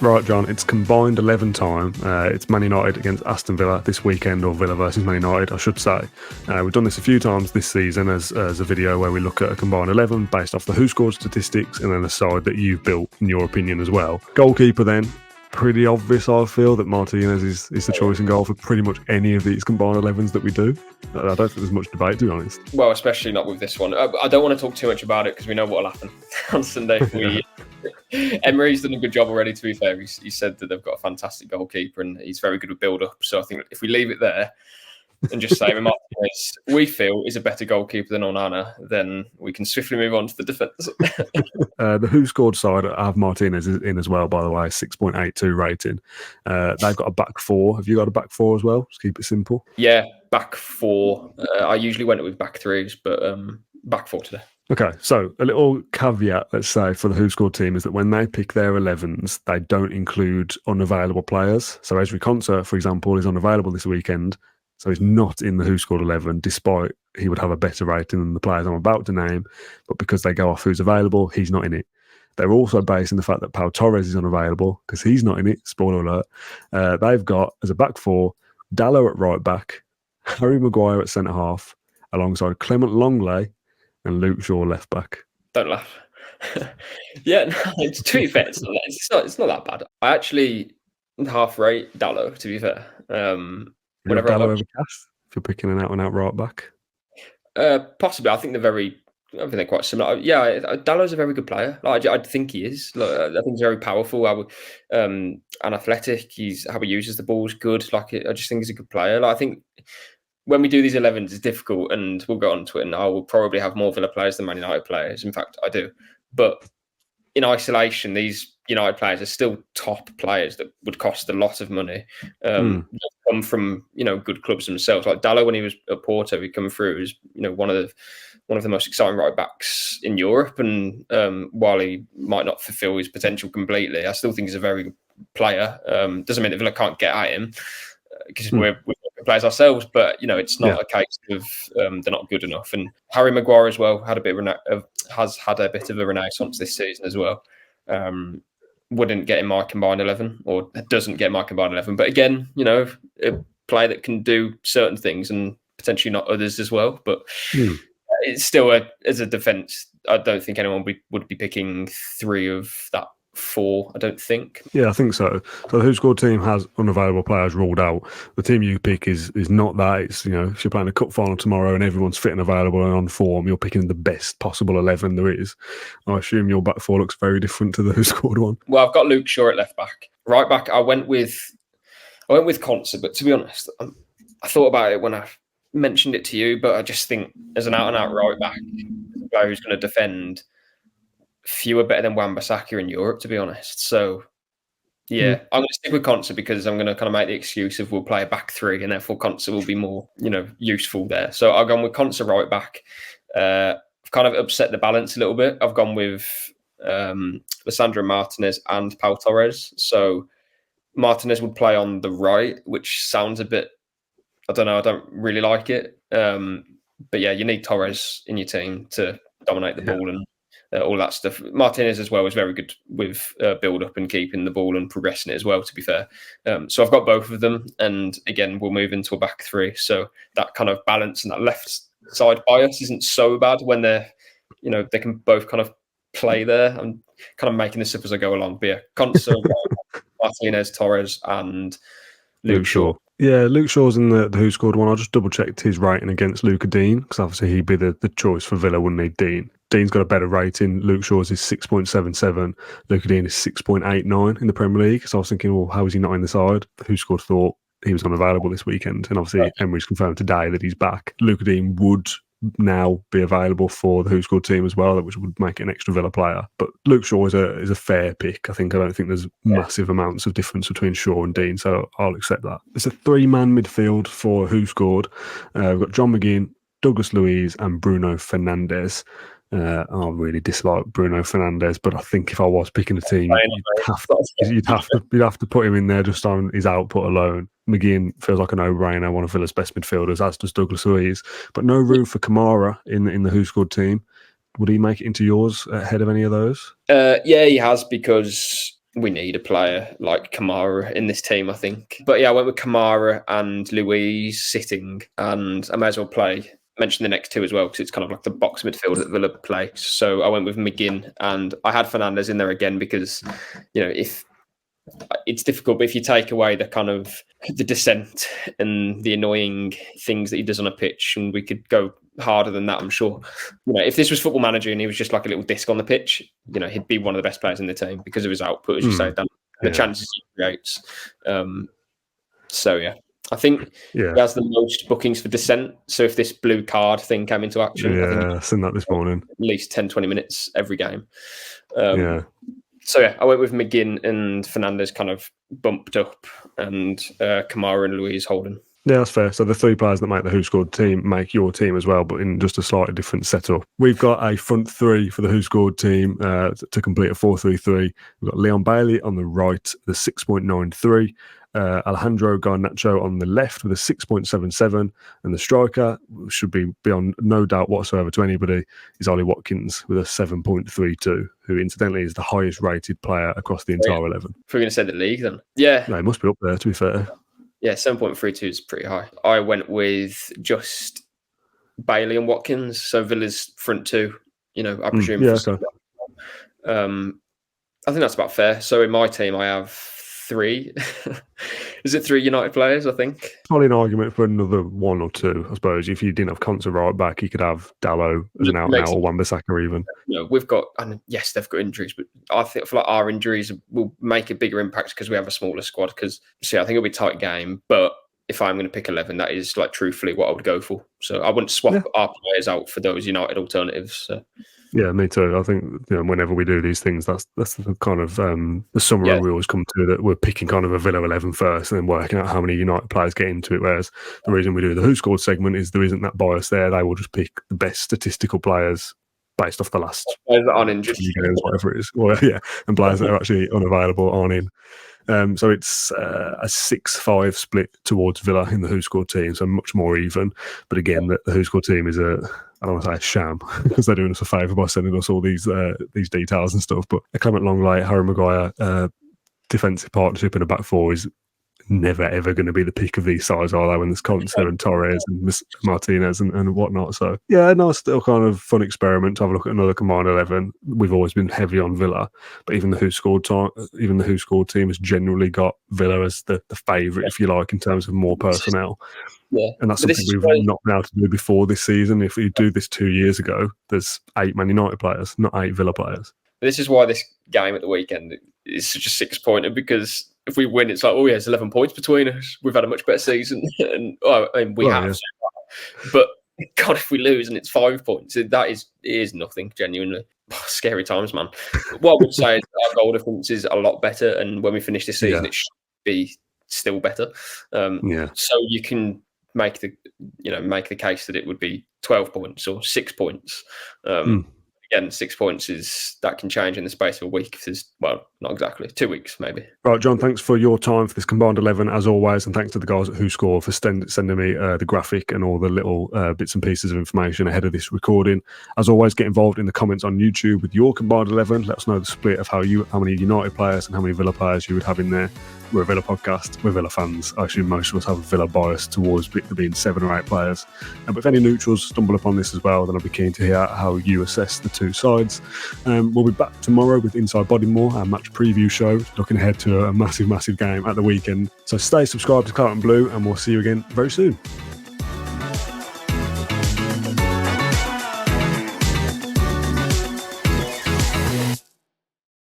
Right, John, it's combined 11 time. It's Man United against Aston Villa this weekend, or Villa versus Man United, I should say. We've done this a few times this season as a video where we look at a combined 11 based off the who scored statistics and then a side that you've built in your opinion as well. Goalkeeper then, pretty obvious, I feel, that Martinez is the choice in goal for pretty much any of these combined 11s that we do. I don't think there's much debate, to be honest. Well, especially not with this one. I don't want to talk too much about it because we know what will happen on Sunday. Emery's done a good job already, to be fair. He said that they've got a fantastic goalkeeper and he's very good with build-up. So I think if we leave it there and just say Martinez, we feel, is a better goalkeeper than Onana, then we can swiftly move on to the defence. The who scored side have Martinez in as well, by the way, 6.82 rating. They've got a back four. Have you got a back four as well? Just keep it simple. Yeah, back four. I usually went with back threes, but back four today. Okay, so a little caveat, let's say, for the Who Scored team is that when they pick their 11s, they don't include unavailable players. So Ezri Konsa, for example, is unavailable this weekend, so he's not in the Who Scored 11, despite he would have a better rating than the players I'm about to name. But because they go off who's available, he's not in it. They're also based on the fact that Pau Torres is unavailable because he's not in it. Spoiler alert. They've got, as a back four, Dallo at right back, Harry Maguire at centre half, alongside Clement Longley and Luke Shaw left back. Don't laugh. Yeah, no, to be fair, it's not that bad. I actually half rate Dallo, to be fair. Whenever Dallo over Cass, if you're picking an out-and-out right back? Possibly. I think they're quite similar. Yeah, Dallo's a very good player. I think he is. I think he's very powerful. And athletic. How he uses the ball is good. I just think he's a good player. I think when we do these 11s, it's difficult, and we'll go on to it, and I will probably have more Villa players than Man United players. In fact, I do. But in isolation, these United players are still top players that would cost a lot of money. Come from good clubs themselves. Like Dallo, when he was at Porto, he come through as one of the most exciting right backs in Europe. And while he might not fulfil his potential completely, I still think he's a very good player. Doesn't mean that Villa can't get at him because we're players ourselves, but it's not a case of they're not good enough. And Harry Maguire as well has had a bit of a renaissance this season as well. Wouldn't get in my combined 11, or doesn't get in my combined 11. But again, a player that can do certain things and potentially not others as well. But it's still as a defence, I don't think anyone would be picking three of that four, I don't think. Yeah, I think so. So the Who Scored team has unavailable players ruled out. The team you pick is not that. It's, if you're playing a cup final tomorrow and everyone's fit and available and on form, you're picking the best possible 11 there is. I assume your back four looks very different to the Who Scored one. Well, I've got Luke Shaw at left back. Right back, I went with Konsa, but to be honest, I thought about it when I mentioned it to you, but I just think as an out-and-out right back, a player who's going to defend, few are better than Wan-Bissaka in Europe, to be honest. So, yeah, I'm going to stick with Konsa because I'm going to kind of make the excuse of we'll play a back three and therefore Konsa will be more, useful there. So I've gone with Konsa right back. I've kind of upset the balance a little bit. I've gone with Lisandro Martinez and Pau Torres. So Martinez would play on the right, which sounds a bit, I don't know, I don't really like it. But yeah, you need Torres in your team to dominate the ball and all that stuff. Martinez as well is very good with build-up and keeping the ball and progressing it as well, to be fair. So I've got both of them. And again, we'll move into a back three. So that kind of balance and that left side bias isn't so bad when they're, they can both kind of play there. I'm kind of making this up as I go along. But yeah, Konsa, Martinez, Torres and Luke Shaw. Yeah, Luke Shaw's in the Who Scored one. I just double-checked his rating against Luca Dean, because obviously he'd be the choice for Villa, wouldn't he, Dean? Dean's got a better rating. Luke Shaw's is 6.77. Luca Dean is 6.89 in the Premier League. So I was thinking, well, how is he not in the side? Who Scored thought he was unavailable this weekend. And obviously Emery's confirmed today that he's back. Luca Dean would now be available for the Who Scored team as well, which would make it an extra Villa player. But Luke Shaw is a fair pick. I don't think there's massive amounts of difference between Shaw and Dean, so I'll accept that. It's a three-man midfield for Who Scored. We've got John McGinn, Douglas Luiz and Bruno Fernandes. I really dislike Bruno Fernandes, but I think if I was picking a team, you'd have to put him in there just on his output alone. McGinn feels like a no-brainer, one of Villa's best midfielders, as does Douglas Luiz. But no room for Kamara in the Who Scored team. Would he make it into yours ahead of any of those? Yeah, he has, because we need a player like Kamara in this team, I think. But yeah, I went with Kamara and Louise sitting, and I may as well mention the next two as well, because it's kind of like the box midfield that Villa play. So I went with McGinn, and I had Fernandes in there again because, if it's difficult, but if you take away the kind of the dissent and the annoying things that he does on a pitch, and we could go harder than that, I'm sure. If this was Football Manager and he was just like a little disc on the pitch, he'd be one of the best players in the team because of his output, as you say, Dan, the chances he creates. So yeah, I think he has the most bookings for dissent. So if this blue card thing came into action, I think I've seen that this morning. At least 10-20 minutes every game. So yeah, I went with McGinn and Fernandes kind of bumped up, and Kamara and Louise holding. Yeah, that's fair. So the three players that make the Who Scored team make your team as well, but in just a slightly different setup. We've got a front three for the Who Scored team to complete a 4-3-3. We've got Leon Bailey on the right, the 6.93. Alejandro Garnacho on the left with a 6.77, and the striker should be beyond no doubt whatsoever to anybody is Ollie Watkins with a 7.32, who incidentally is the highest rated player across the entire 11. If we're going to say the league then. Yeah. No, it must be up there, to be fair. Yeah, 7.32 is pretty high. I went with just Bailey and Watkins, so Villa's front two, I presume. Okay. I think that's about fair. So in my team, I have three. Is it three United players, I think? Probably an argument for another one or two, I suppose. If you didn't have Conte right back, you could have Dalot as an out-and-out, or Wan-Bissaka even. We've got, and yes, they've got injuries, but I feel like our injuries will make a bigger impact because we have a smaller squad. I think it'll be a tight game, but if I'm going to pick 11, that is truthfully what I would go for. So I wouldn't swap our players out for those United alternatives. So. Yeah, me too. I think whenever we do these things, that's the kind of the summary we always come to, that we're picking kind of a Villa 11 first and then working out how many United players get into it. Whereas the reason we do the Who Scored segment is there isn't that bias there. They will just pick the best statistical players based off the last uninjured games, whatever it is. Well, and players that are actually unavailable aren't in. So it's a 6-5 split towards Villa in the Who Scored team, so much more even. But again, the Who Scored team is I don't want to say a sham, because they're doing us a favour by sending us all these details and stuff. But a Clement Longley, Harry Maguire defensive partnership in a back four is never ever going to be the peak of these sides, are they? When there's Conte and Torres and Martinez and whatnot. So yeah, no, still kind of fun experiment to have a look at another combined 11. We've always been heavy on Villa, but even the Who Scored team has generally got Villa as the favourite, if you like, in terms of more personnel. Yeah, and that's something we've not been able to do before this season. If we do this 2 years ago, there's 8 Man United players, not 8 Villa players. This is why this game at the weekend is such a 6-pointer, because if we win, it's like, oh yeah, it's 11 points between us. We've had a much better season, and we have. Yeah. But God, if we lose and it's 5 points, it is nothing. Genuinely, scary times, man. What I would say is our goal difference is a lot better, and when we finish this season, it should be still better. So you can make the case that it would be 12 points or 6 points. Again, 6 points that can change in the space of a week. If there's, well, not exactly 2 weeks, maybe. Right, John, thanks for your time for this combined 11 as always, and thanks to the guys at Who Score for sending me the graphic and all the little bits and pieces of information ahead of this recording. As always, get involved in the comments on YouTube with your combined 11. Let us know the split of how many United players and how many Villa players you would have in there. We're a Villa podcast. We're Villa fans. I assume most of us have a Villa bias towards there being 7 or 8 players. But if any neutrals stumble upon this as well, then I'll be keen to hear how you assess the two sides. We'll be back tomorrow with Inside Bodymore, our match preview show, looking ahead to a massive, massive game at the weekend. So stay subscribed to Claret and Blue, and we'll see you again very soon.